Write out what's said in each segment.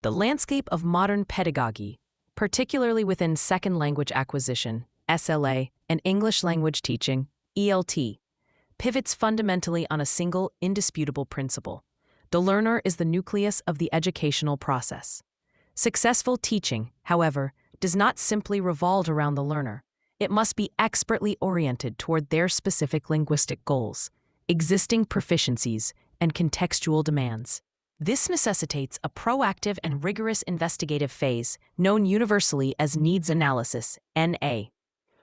The landscape of modern pedagogy, particularly within second language acquisition, SLA, and English language teaching, ELT, pivots fundamentally on a single, indisputable principle. The learner is the nucleus of the educational process. Successful teaching, however, does not simply revolve around the learner. It must be expertly oriented toward their specific linguistic goals, existing proficiencies, and contextual demands. This necessitates a proactive and rigorous investigative phase, known universally as needs analysis, NA.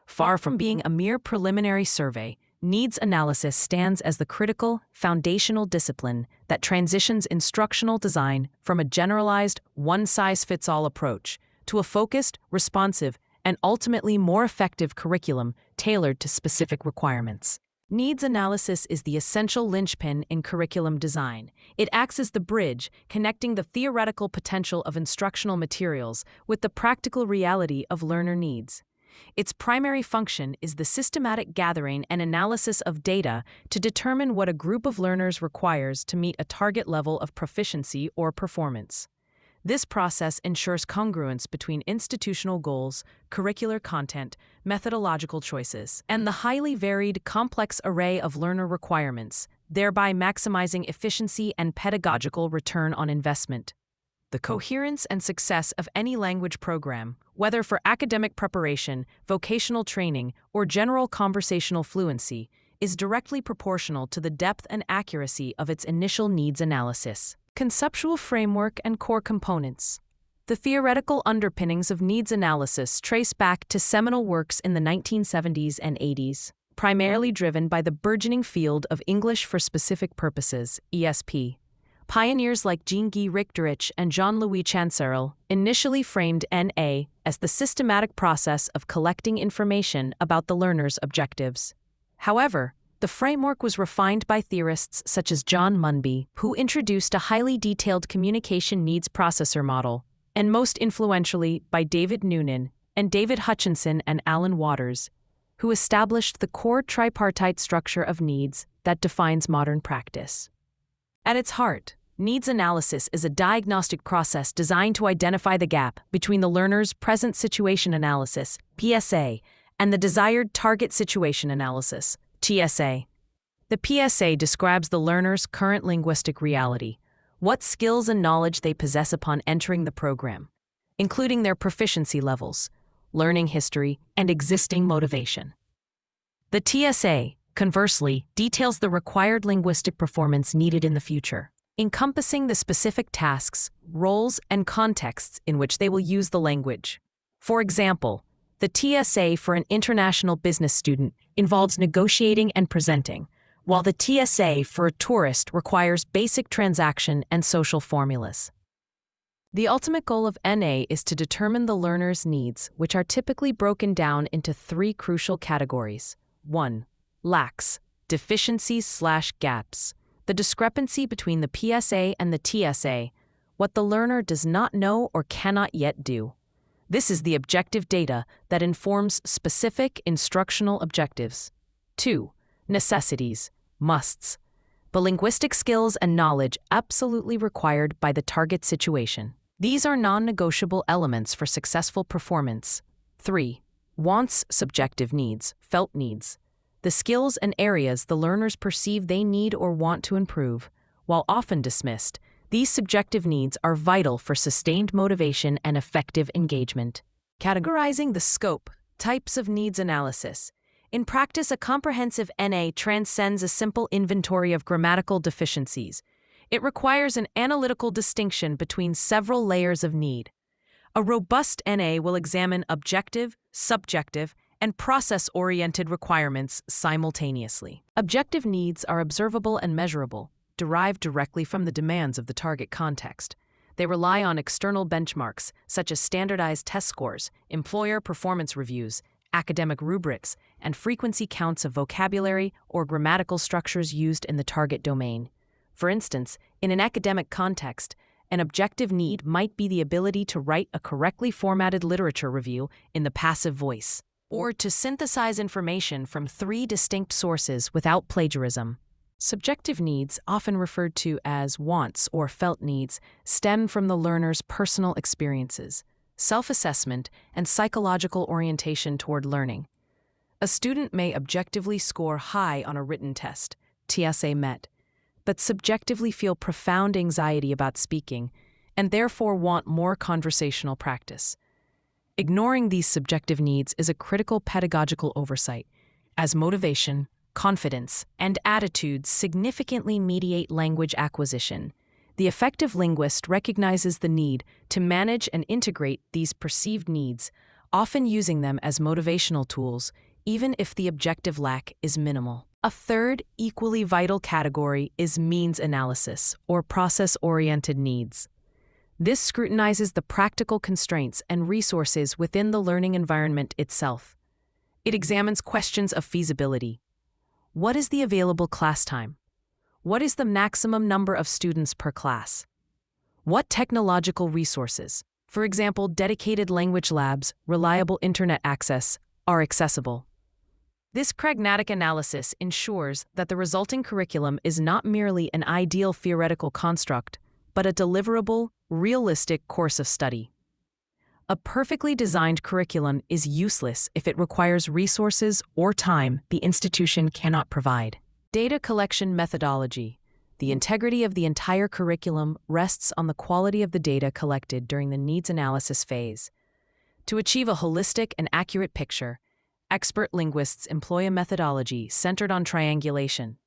Far from being a mere preliminary survey, needs analysis stands as the critical, foundational discipline that transitions instructional design from a generalized, one-size-fits-all approach to a focused, responsive, and ultimately more effective curriculum tailored to specific requirements. Needs analysis is the essential linchpin in curriculum design. It acts as the bridge connecting the theoretical potential of instructional materials with the practical reality of learner needs. Its primary function is the systematic gathering and analysis of data to determine what a group of learners requires to meet a target level of proficiency or performance. This process ensures congruence between institutional goals, curricular content, methodological choices, and the highly varied, complex array of learner requirements, thereby maximizing efficiency and pedagogical return on investment. The coherence and success of any language program, whether for academic preparation, vocational training, or general conversational fluency, is directly proportional to the depth and accuracy of its initial needs analysis. Conceptual framework and core components. The theoretical underpinnings of needs analysis trace back to seminal works in the 1970s and 80s, primarily driven by the burgeoning field of English for Specific Purposes, ESP. Pioneers like Jean-Guy Richterich and Jean-Louis Chancerelle initially framed NA as the systematic process of collecting information about the learner's objectives. However, the framework was refined by theorists such as John Munby, who introduced a highly detailed communication needs processor model, and most influentially by David Noonan and David Hutchinson and Alan Waters, who established the core tripartite structure of needs that defines modern practice. At its heart, needs analysis is a diagnostic process designed to identify the gap between the learner's present situation analysis, PSA, and the desired target situation analysis, TSA. The PSA describes the learner's current linguistic reality, what skills and knowledge they possess upon entering the program, including their proficiency levels, learning history, and existing motivation. The TSA, conversely, details the required linguistic performance needed in the future, encompassing the specific tasks, roles, and contexts in which they will use the language. For example, the TSA for an international business student involves negotiating and presenting, while the TSA for a tourist requires basic transaction and social formulas. The ultimate goal of NA is to determine the learner's needs, which are typically broken down into three crucial categories. 1. Lacks, deficiencies/gaps. The discrepancy between the PSA and the TSA, what the learner does not know or cannot yet do. This is the objective data that informs specific instructional objectives. 2. Necessities, musts. The linguistic skills and knowledge absolutely required by the target situation. These are non-negotiable elements for successful performance. 3. Wants, subjective needs, felt needs. The skills and areas the learners perceive they need or want to improve. While often dismissed, these subjective needs are vital for sustained motivation and effective engagement. Categorizing the scope, types of needs analysis. In practice, a comprehensive NA transcends a simple inventory of grammatical deficiencies. It requires an analytical distinction between several layers of need. A robust NA will examine objective, subjective, and process-oriented requirements simultaneously. Objective needs are observable and measurable, derived directly from the demands of the target context. They rely on external benchmarks, such as standardized test scores, employer performance reviews, academic rubrics, and frequency counts of vocabulary or grammatical structures used in the target domain. For instance, in an academic context, an objective need might be the ability to write a correctly formatted literature review in the passive voice, or to synthesize information from 3 distinct sources without plagiarism. Subjective needs, often referred to as wants or felt needs, stem from the learner's personal experiences, self-assessment, and psychological orientation toward learning. A student may objectively score high on a written test, TSA met, but subjectively feel profound anxiety about speaking and therefore want more conversational practice. Ignoring these subjective needs is a critical pedagogical oversight, as motivation, confidence, and attitudes significantly mediate language acquisition. The effective linguist recognizes the need to manage and integrate these perceived needs, often using them as motivational tools, even if the objective lack is minimal. A third, equally vital category is means analysis, or process-oriented needs. This scrutinizes the practical constraints and resources within the learning environment itself. It examines questions of feasibility. What is the available class time? What is the maximum number of students per class? What technological resources, for example, dedicated language labs, reliable internet access, are accessible? This pragmatic analysis ensures that the resulting curriculum is not merely an ideal theoretical construct, but a deliverable, realistic course of study. A perfectly designed curriculum is useless if it requires resources or time the institution cannot provide. Data collection methodology. The integrity of the entire curriculum rests on the quality of the data collected during the needs analysis phase. To achieve a holistic and accurate picture, expert linguists employ a methodology centered on triangulation,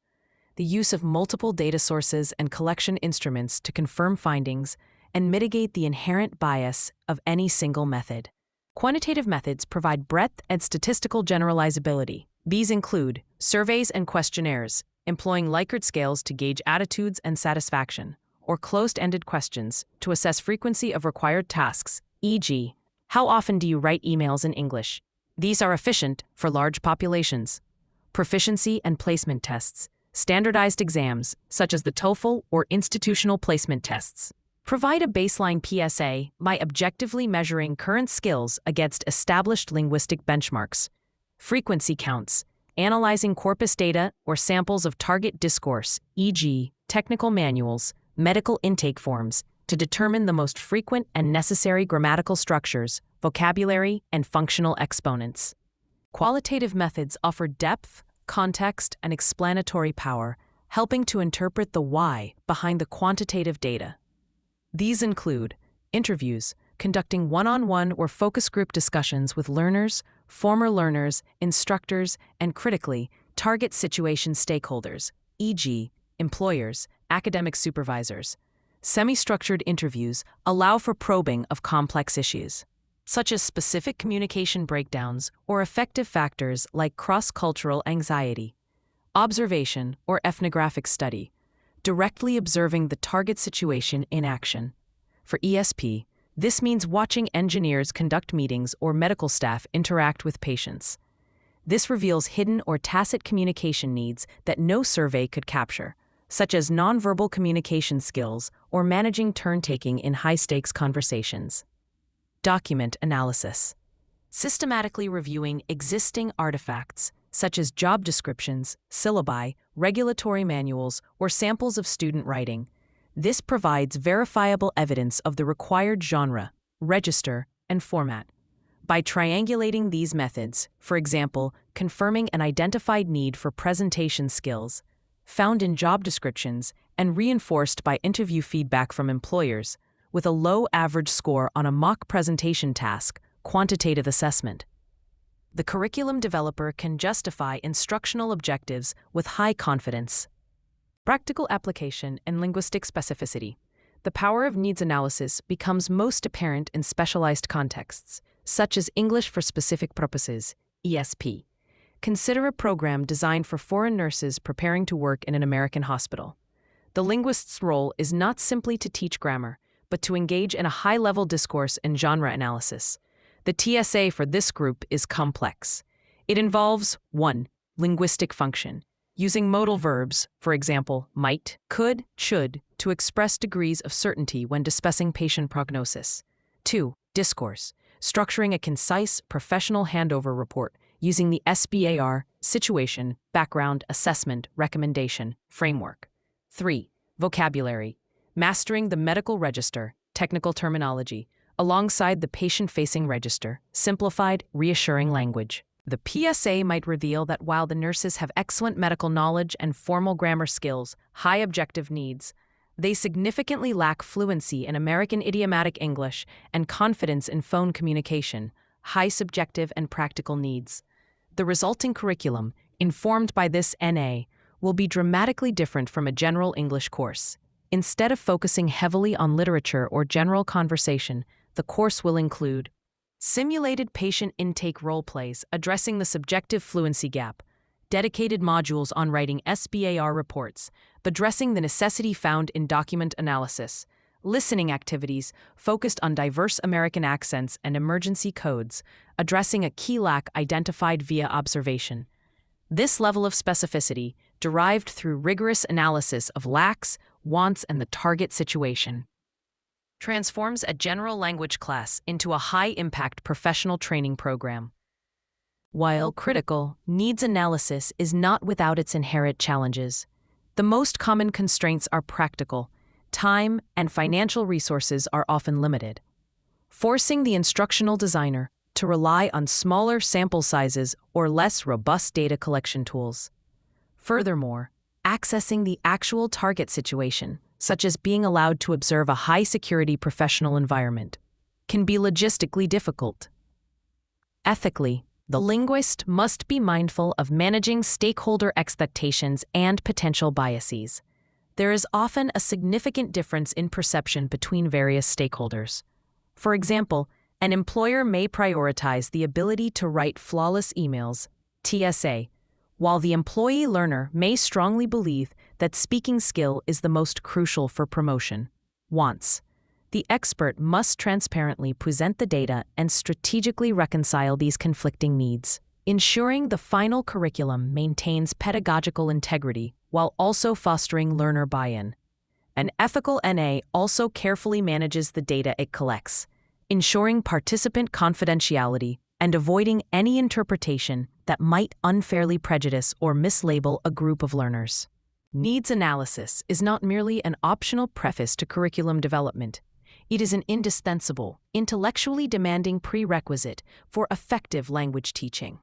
the use of multiple data sources and collection instruments to confirm findings and mitigate the inherent bias of any single method. Quantitative methods provide breadth and statistical generalizability. These include surveys and questionnaires, employing Likert scales to gauge attitudes and satisfaction, or closed-ended questions to assess frequency of required tasks, e.g., how often do you write emails in English? These are efficient for large populations. Proficiency and placement tests, standardized exams such as the TOEFL or institutional placement tests, provide a baseline PSA by objectively measuring current skills against established linguistic benchmarks. Frequency counts, analyzing corpus data or samples of target discourse, e.g., technical manuals, medical intake forms, to determine the most frequent and necessary grammatical structures, vocabulary, and functional exponents. Qualitative methods offer depth, context, and explanatory power, helping to interpret the why behind the quantitative data. These include interviews, conducting one-on-one or focus group discussions with learners, former learners, instructors, and critically, target situation stakeholders, e.g., employers, academic supervisors. Semi-structured interviews allow for probing of complex issues, such as specific communication breakdowns or affective factors like cross-cultural anxiety. Observation or ethnographic study, directly observing the target situation in action. For ESP, this means watching engineers conduct meetings or medical staff interact with patients. This reveals hidden or tacit communication needs that no survey could capture, such as nonverbal communication skills or managing turn-taking in high-stakes conversations. Document analysis. Systematically reviewing existing artifacts, such as job descriptions, syllabi, regulatory manuals, or samples of student writing. This provides verifiable evidence of the required genre, register, and format. By triangulating these methods, for example, confirming an identified need for presentation skills, found in job descriptions, and reinforced by interview feedback from employers, with a low average score on a mock presentation task, quantitative assessment. The curriculum developer can justify instructional objectives with high confidence. Practical application and linguistic specificity. The power of needs analysis becomes most apparent in specialized contexts, such as English for specific purposes, ESP. Consider a program designed for foreign nurses preparing to work in an American hospital. The linguist's role is not simply to teach grammar, but to engage in a high-level discourse and genre analysis. The TSA for this group is complex. It involves 1. Linguistic function, using modal verbs, for example, might, could, should, to express degrees of certainty when discussing patient prognosis. 2. Discourse, structuring a concise, professional handover report using the SBAR, situation, background, assessment, recommendation, framework. 3. Vocabulary. Mastering the medical register, technical terminology, alongside the patient-facing register, simplified, reassuring language. The PSA might reveal that while the nurses have excellent medical knowledge and formal grammar skills, high objective needs, they significantly lack fluency in American idiomatic English and confidence in phone communication, high subjective and practical needs. The resulting curriculum, informed by this NA, will be dramatically different from a general English course. Instead of focusing heavily on literature or general conversation, the course will include simulated patient intake role-plays addressing the subjective fluency gap, dedicated modules on writing SBAR reports, addressing the necessity found in document analysis, listening activities focused on diverse American accents and emergency codes, addressing a key lack identified via observation. This level of specificity, derived through rigorous analysis of lacks, wants, and the target situation, transforms a general language class into a high-impact professional training program. While critical, needs analysis is not without its inherent challenges. The most common constraints are practical. Time and financial resources are often limited, forcing the instructional designer to rely on smaller sample sizes or less robust data collection tools. Furthermore, accessing the actual target situation, such as being allowed to observe a high-security professional environment, can be logistically difficult. Ethically, the linguist must be mindful of managing stakeholder expectations and potential biases. There is often a significant difference in perception between various stakeholders. For example, an employer may prioritize the ability to write flawless emails, TSA, while the employee learner may strongly believe that speaking skill is the most crucial for promotion, wants. The expert must transparently present the data and strategically reconcile these conflicting needs, ensuring the final curriculum maintains pedagogical integrity while also fostering learner buy-in. An ethical NA also carefully manages the data it collects, ensuring participant confidentiality and avoiding any interpretation that might unfairly prejudice or mislabel a group of learners. Needs analysis is not merely an optional preface to curriculum development. It is an indispensable, intellectually demanding prerequisite for effective language teaching.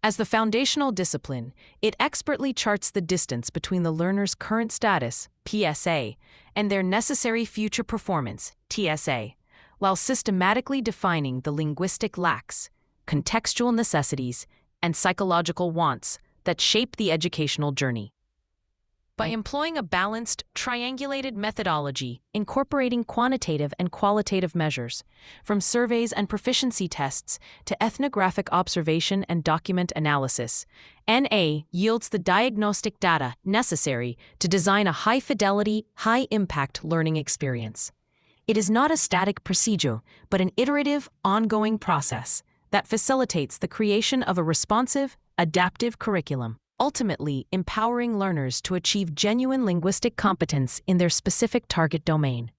As the foundational discipline, it expertly charts the distance between the learner's current status, PSA, and their necessary future performance, TSA, while systematically defining the linguistic lacks, contextual necessities, and psychological wants that shape the educational journey. By employing a balanced, triangulated methodology, incorporating quantitative and qualitative measures, from surveys and proficiency tests to ethnographic observation and document analysis, NA yields the diagnostic data necessary to design a high-fidelity, high-impact learning experience. It is not a static procedure, but an iterative, ongoing process that facilitates the creation of a responsive, adaptive curriculum, ultimately empowering learners to achieve genuine linguistic competence in their specific target domain.